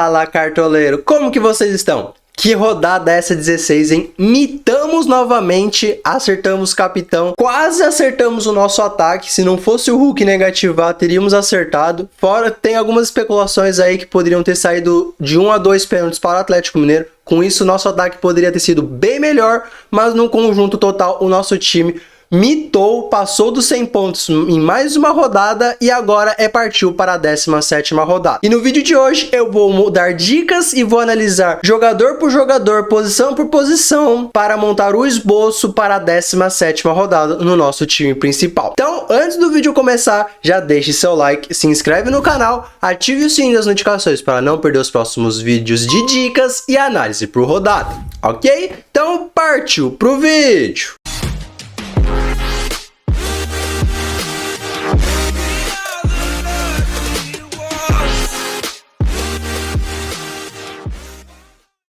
Fala, cartoleiro! Como que vocês estão? Que rodada é essa 16, hein? Mitamos novamente, acertamos capitão, quase acertamos o nosso ataque. Se não fosse o Hulk negativar, teríamos acertado. Fora, tem algumas especulações aí que poderiam ter saído de 1 a 2 pênaltis para o Atlético Mineiro. Com isso, nosso ataque poderia ter sido bem melhor, mas no conjunto total, o nosso time mitou, passou dos 100 pontos em mais uma rodada e agora partiu para a 17ª rodada. E no vídeo de hoje eu vou dar dicas e vou analisar jogador por jogador, posição por posição, para montar o esboço para a 17ª rodada no nosso time principal. Então, antes do vídeo começar, já deixe seu like, se inscreve no canal, ative o sininho das notificações para não perder os próximos vídeos de dicas e análise por rodada, ok? Então, partiu pro vídeo!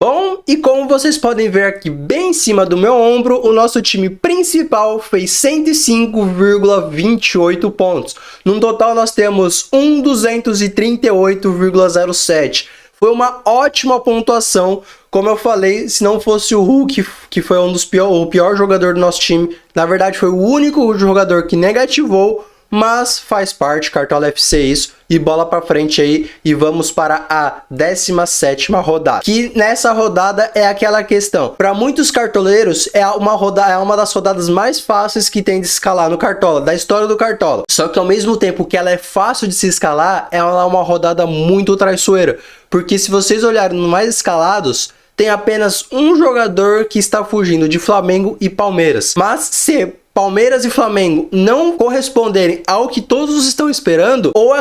Bom, e como vocês podem ver aqui bem em cima do meu ombro, o nosso time principal fez 105,28 pontos. No total nós temos 238,07. Foi uma ótima pontuação. Como eu falei, se não fosse o Hulk, que foi o pior jogador do nosso time, na verdade foi o único jogador que negativou, mas faz parte, Cartola FC isso, e bola pra frente aí, e vamos para a 17ª rodada. Que nessa rodada é aquela questão, para muitos cartoleiros é uma das rodadas mais fáceis que tem de escalar no Cartola, da história do Cartola. Só que ao mesmo tempo que ela é fácil de se escalar, ela é uma rodada muito traiçoeira, porque se vocês olharem no mais escalados, tem apenas um jogador que está fugindo de Flamengo e Palmeiras. Mas se Palmeiras e Flamengo não corresponderem ao que todos estão esperando, ou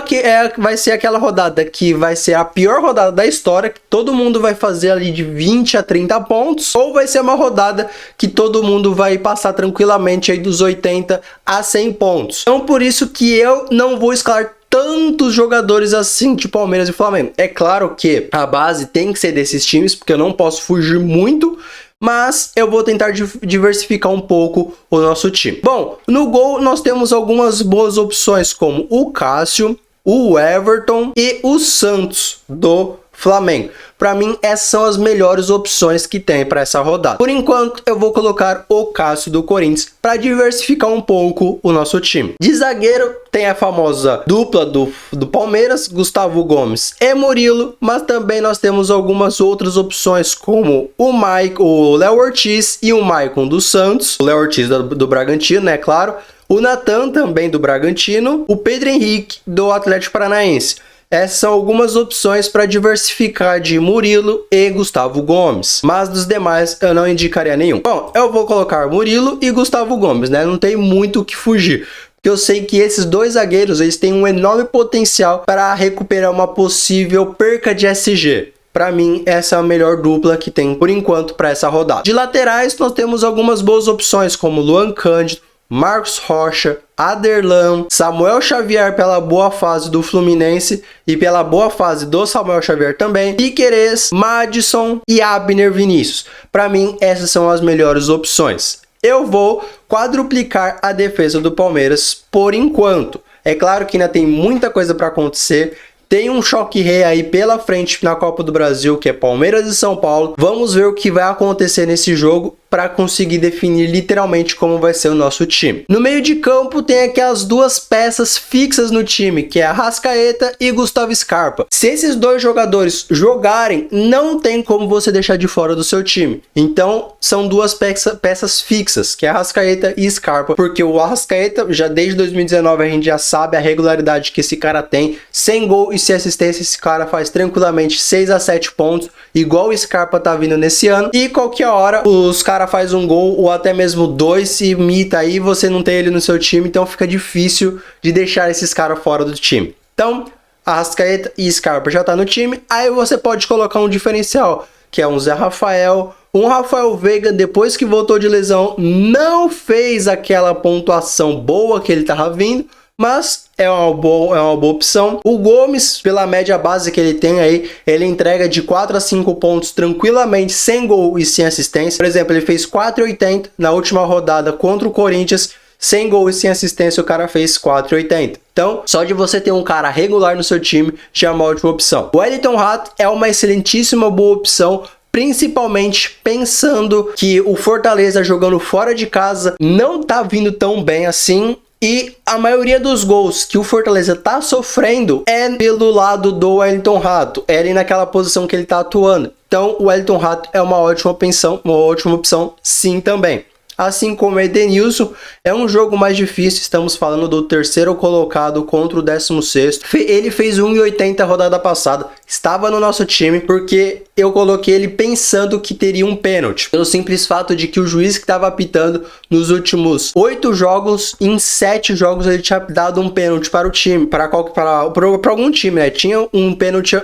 vai ser aquela rodada que vai ser a pior rodada da história, que todo mundo vai fazer ali de 20 a 30 pontos, ou vai ser uma rodada que todo mundo vai passar tranquilamente aí dos 80 a 100 pontos. Então por isso que eu não vou escalar tantos jogadores assim de Palmeiras e Flamengo. É claro que a base tem que ser desses times, porque eu não posso fugir muito, mas eu vou tentar diversificar um pouco o nosso time. Bom, no gol nós temos algumas boas opções, como o Cássio, o Everton e o Santos do Flamengo. Para mim, essas são as melhores opções que tem para essa rodada. Por enquanto, eu vou colocar o Cássio do Corinthians para diversificar um pouco o nosso time. De zagueiro, tem a famosa dupla do Palmeiras, Gustavo Gomes e Murilo, mas também nós temos algumas outras opções, como o Léo Ortiz e o Maicon do Santos, o Léo Ortiz do Bragantino, né, claro, o Natan também do Bragantino, o Pedro Henrique do Atlético Paranaense. Essas são algumas opções para diversificar de Murilo e Gustavo Gomes, mas dos demais eu não indicaria nenhum. Bom, eu vou colocar Murilo e Gustavo Gomes, né? Não tem muito o que fugir, porque eu sei que esses dois zagueiros eles têm um enorme potencial para recuperar uma possível perca de SG. Para mim, essa é a melhor dupla que tem por enquanto para essa rodada. De laterais, nós temos algumas boas opções, como Luan Cândido, Marcos Rocha, Aderlan, Samuel Xavier pela boa fase do Fluminense e pela boa fase do Samuel Xavier também, Piquerez, Madison e Abner Vinícius. Para mim, essas são as melhores opções. Eu vou quadruplicar a defesa do Palmeiras por enquanto. É claro que ainda tem muita coisa para acontecer. Tem um choque rei aí pela frente na Copa do Brasil, que é Palmeiras e São Paulo. Vamos ver o que vai acontecer nesse jogo para conseguir definir literalmente como vai ser o nosso time. No meio de campo tem aquelas duas peças fixas no time, que é Arrascaeta e Gustavo Scarpa. Se esses dois jogadores jogarem, não tem como você deixar de fora do seu time. Então são duas peças fixas, que é Arrascaeta e Scarpa, porque o Arrascaeta, já desde 2019 a gente já sabe a regularidade que esse cara tem, sem gol e sem assistência, esse cara faz tranquilamente 6 a 7 pontos, igual o Scarpa tá vindo nesse ano, e qualquer hora os caras faz um gol ou até mesmo dois, se imita aí, você não tem ele no seu time, então fica difícil de deixar esses caras fora do time. Então, Arrascaeta e Scarpa já tá no time, aí você pode colocar um diferencial, que é um Zé Rafael, um Rafael Veiga, depois que voltou de lesão, não fez aquela pontuação boa que ele tava vindo, mas é uma boa opção. O Gomes, pela média base que ele tem aí, ele entrega de 4 a 5 pontos tranquilamente, sem gol e sem assistência. Por exemplo, ele fez 4,80 na última rodada contra o Corinthians, sem gol e sem assistência, o cara fez 4,80. Então, só de você ter um cara regular no seu time, já é uma ótima opção. O Wellington Rato é uma excelentíssima boa opção, principalmente pensando que o Fortaleza jogando fora de casa não tá vindo tão bem assim. E a maioria dos gols que o Fortaleza tá sofrendo é pelo lado do Wellington Rato. É ali naquela posição que ele tá atuando. Então o Wellington Rato é uma ótima opção sim também. Assim como o Edenilson, é um jogo mais difícil, estamos falando do terceiro colocado contra o 16º. Ele fez 1,80 rodada passada, estava no nosso time porque eu coloquei ele pensando que teria um pênalti. Pelo simples fato de que o juiz que estava apitando nos últimos 8 jogos, em 7 jogos ele tinha dado um pênalti para o time, para algum time, né? Tinha um pênalti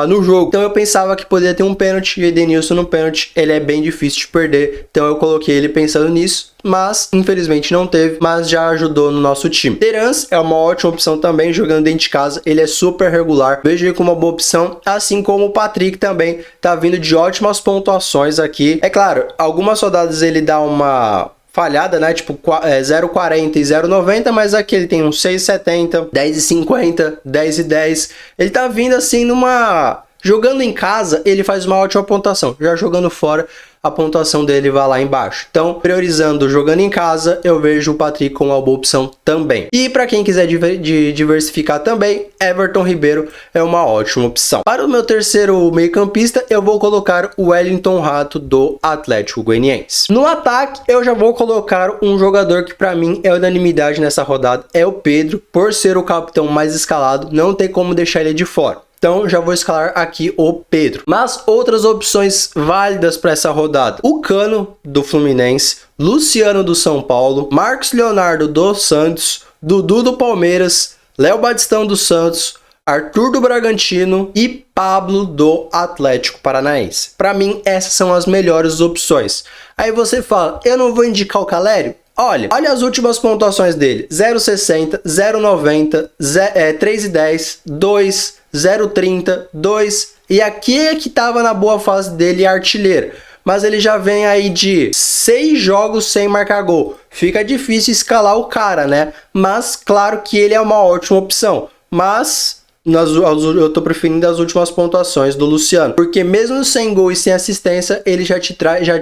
no jogo. Então eu pensava que poderia ter um pênalti, e o Edenilson no pênalti, ele é bem difícil de perder. Então eu coloquei ele pensando nisso. Mas infelizmente não teve, mas já ajudou no nosso time. Terence é uma ótima opção também, jogando dentro de casa, ele é super regular, vejo ele como uma boa opção, assim como o Patrick também tá vindo de ótimas pontuações aqui. É claro, algumas rodadas ele dá uma falhada, né, tipo 0,40 e 0,90, mas aqui ele tem um 6,70, 10,50, 10,10, ele tá vindo assim jogando em casa, ele faz uma ótima pontuação, já jogando fora, a pontuação dele vai lá embaixo. Então, priorizando jogando em casa, eu vejo o Patrick como uma boa opção também. E para quem quiser diversificar também, Everton Ribeiro é uma ótima opção. Para o meu terceiro meio-campista, eu vou colocar o Wellington Rato do Atlético Goianiense. No ataque, eu já vou colocar um jogador que para mim é unanimidade nessa rodada, é o Pedro, por ser o capitão mais escalado, não tem como deixar ele de fora. Então já vou escalar aqui o Pedro. Mas outras opções válidas para essa rodada: o Cano do Fluminense, Luciano do São Paulo, Marcos Leonardo do Santos, Dudu do Palmeiras, Léo Batistão do Santos, Arthur do Bragantino e Pablo do Atlético Paranaense. Para mim essas são as melhores opções. Aí você fala, eu não vou indicar o Calério? Olha as últimas pontuações dele: 0,60, 0,90, 3,10, 2, 0,30, 2, e aqui é que tava na boa fase dele, artilheiro. Mas ele já vem aí de 6 jogos sem marcar gol. Fica difícil escalar o cara, né? Mas claro que ele é uma ótima opção. Mas eu tô preferindo as últimas pontuações do Luciano, porque mesmo sem gol e sem assistência, ele já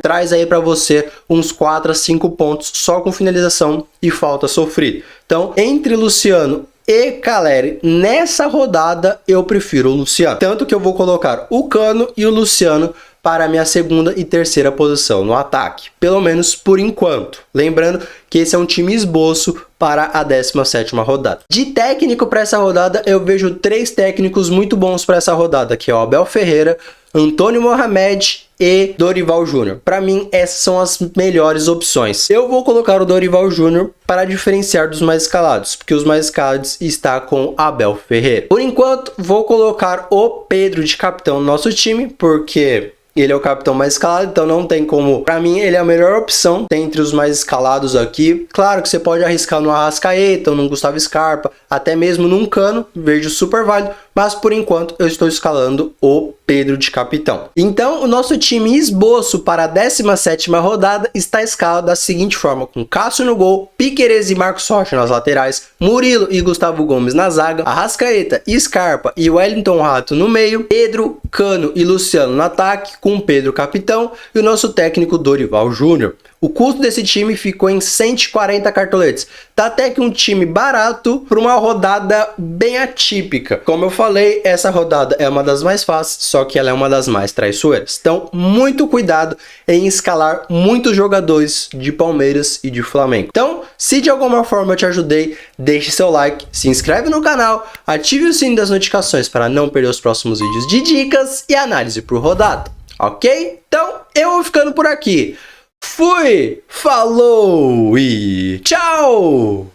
traz aí para você uns 4 a 5 pontos só com finalização e falta sofrida. Então, entre Luciano e Caleri, nessa rodada eu prefiro o Luciano. Tanto que eu vou colocar o Cano e o Luciano para a minha segunda e terceira posição no ataque, pelo menos por enquanto. Lembrando que esse é um time esboço para a 17ª rodada. De técnico para essa rodada, eu vejo 3 técnicos muito bons para essa rodada, que é o Abel Ferreira, Antônio Mohamed e Dorival Júnior. Para mim, essas são as melhores opções. Eu vou colocar o Dorival Júnior para diferenciar dos mais escalados, porque os mais escalados está com Abel Ferreira. Por enquanto, vou colocar o Pedro de capitão no nosso time, porque ele é o capitão mais escalado, então não tem como. Pra mim, ele é a melhor opção dentre os mais escalados aqui. Claro que você pode arriscar no Arrascaeta, ou no Gustavo Scarpa, até mesmo num Cano, vejo super válido. Mas por enquanto eu estou escalando o Pedro de capitão. Então o nosso time esboço para a 17ª rodada está escalado da seguinte forma: com Cássio no gol, Piquerez e Marcos Rocha nas laterais, Murilo e Gustavo Gomes na zaga, Arrascaeta, Scarpa e Wellington Rato no meio, Pedro, Cano e Luciano no ataque, com Pedro capitão e o nosso técnico Dorival Júnior. O custo desse time ficou em 140 cartoletes. Tá até que um time barato para uma rodada bem atípica. Como eu falei, essa rodada é uma das mais fáceis, só que ela é uma das mais traiçoeiras. Então, muito cuidado em escalar muitos jogadores de Palmeiras e de Flamengo. Então, se de alguma forma eu te ajudei, deixe seu like, se inscreve no canal, ative o sininho das notificações para não perder os próximos vídeos de dicas e análise por rodada. Ok? Então, eu vou ficando por aqui. Fui, falou e tchau!